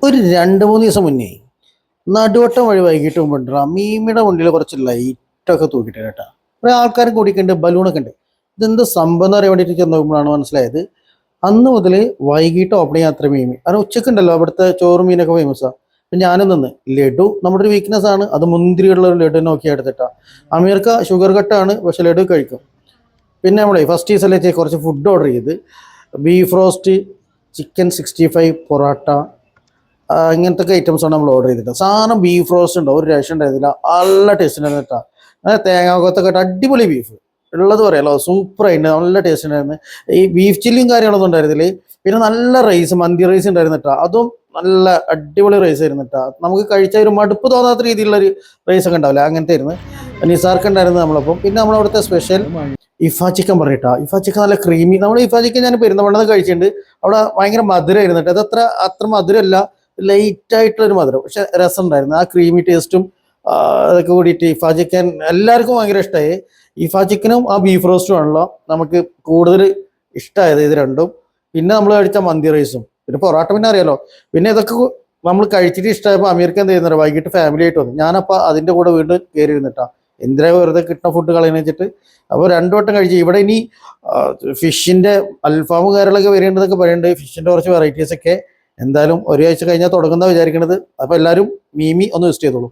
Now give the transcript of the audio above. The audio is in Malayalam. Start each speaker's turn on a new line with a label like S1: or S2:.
S1: ഒരു 2-3 ദിവസം മുന്നേ നടുവട്ടം വഴി വൈകിട്ട് മുമ്പ് മീമിയുടെ മുന്നിൽ കുറച്ച് ലൈറ്റൊക്കെ തൂക്കിയിട്ട് കേട്ടാ കുറെ ആൾക്കാർ കൂടിക്കുണ്ട്, ബലൂണൊക്കെ ഉണ്ട്. ഇതെന്ത് സംഭവം എന്ന് അറിയാൻ വേണ്ടിയിട്ട് ചെന്ന് നോക്കുമ്പോഴാണ് മനസ്സിലായത്. അന്ന് മുതൽ വൈകിട്ട് ഓപ്പൺ ചെയ്യാൻ അത്ര മീമി, കാരണം ഉച്ചക്കുണ്ടല്ലോ അവിടുത്തെ ചോറ് മീനൊക്കെ ഫേമസാണ്. അപ്പം ഞാനും നിന്ന് ലഡു നമ്മുടെ ഒരു വീക്ക്നെസ് ആണ്, അത് മുന്തിരിയുള്ള ഒരു ലഡു നോക്കി എടുത്തിട്ടാ. അമീർക്ക ഷുഗർ കട്ടാണ്, പക്ഷെ ലഡു കഴിക്കും. പിന്നെ നമ്മളെ ഫസ്റ്റ് ഈസല്ലേ കുറച്ച് ഫുഡ് ഓർഡർ ചെയ്ത് ബീഫ് റോസ്റ്റ്, ചിക്കൻ 65, പൊറോട്ട, ഇങ്ങനത്തെ ഐറ്റംസാണ് നമ്മൾ ഓർഡർ ചെയ്തിട്ട്. സാധനം ബീഫ് റോസ്റ്റ് ഉണ്ടോ, ഒരു രക്ഷ ഉണ്ടായിരുന്നില്ല, നല്ല ടേസ്റ്റ് ഉണ്ടായിരുന്നു കേട്ടോ. അങ്ങനെ തേങ്ങാക്കൊത്തൊക്കെ ഇട്ട് അടിപൊളി ബീഫ് ഉള്ളത് പറയാലോ, സൂപ്പറായിട്ട് നല്ല ടേസ്റ്റ് ഉണ്ടായിരുന്നു. ഈ ബീഫ് ചില്ലിയും കാര്യങ്ങളൊന്നും ഉണ്ടായിരുന്നില്ല. പിന്നെ നല്ല റൈസ്, മന്തി റൈസ് ഉണ്ടായിരുന്നു കേട്ടോ, അതും നല്ല അടിപൊളി റൈസ് ആയിരുന്നു കേട്ടോ. നമുക്ക് കഴിച്ച ഒരു മടുപ്പ് തോന്നാത്ത രീതിയിലുള്ളൊരു റൈസ് ഒക്കെ ഉണ്ടാവില്ല, അങ്ങനത്തെ ആയിരുന്നു. നിസാർക്ക് ഉണ്ടായിരുന്നു നമ്മളപ്പം. പിന്നെ നമ്മളവിടുത്തെ സ്പെഷ്യൽ ഇഫ ചിക്കൻ പറഞ്ഞിട്ടാ, ഇഫ ചിക്കൻ നല്ല ക്രീമി. നമ്മൾ ഇഫ ചിക്കൻ ഞാൻ പെരുന്തമണ്ണെന്ന് കഴിച്ചിട്ടുണ്ട്, അവിടെ ഭയങ്കര മധുരമായിരുന്നു കേട്ടോ. അത് അത്ര മധുരമല്ല, ലൈറ്റ് ആയിട്ടുള്ളൊരു മധുരം, പക്ഷെ രസം ഉണ്ടായിരുന്നു. ആ ക്രീമി ടേസ്റ്റും അതൊക്കെ കൂടിയിട്ട് ഇഫ ചിക്കൻ എല്ലാവർക്കും ഭയങ്കര ഇഷ്ടമായി. ഇഫ ചിക്കനും ആ ബീഫ് റോസ്റ്റും ആണല്ലോ നമുക്ക് കൂടുതൽ ഇഷ്ടമായത്, ഇത് രണ്ടും. പിന്നെ നമ്മൾ കഴിച്ച മന്തി റൈസും, പിന്നെ പൊറോട്ട പിന്നെ അറിയാലോ. പിന്നെ ഇതൊക്കെ നമ്മൾ കഴിച്ചിട്ട് ഇഷ്ടമായപ്പോൾ അമീർക്ക് എന്ത് ചെയ്യുന്നത്, വൈകിട്ട് ഫാമിലി ആയിട്ട് വന്നു. ഞാനപ്പോൾ അതിൻ്റെ കൂടെ വീണ്ടും കയറി ഇരുന്നിട്ടാ, എന്തിനാ വെറുതെ കിട്ടുന്ന ഫുഡ് കളയുന്ന വെച്ചിട്ട്. അപ്പോൾ 2 വട്ടം കഴിച്ചു. ഇവിടെ ഇനി ഫിഷിൻ്റെ അൽഫാമ് കാര്യങ്ങളൊക്കെ വരേണ്ടതൊക്കെ പറയുന്നുണ്ട്, ഫിഷിൻ്റെ കുറച്ച് വെറൈറ്റീസ് ഒക്കെ. എന്തായാലും ഒരാഴ്ച കഴിഞ്ഞാൽ തുടങ്ങുന്ന വിചാരിക്കണത്. അപ്പോൾ എല്ലാവരും മീമി ഒന്ന് വിസിറ്റ് ചെയ്തോളൂ.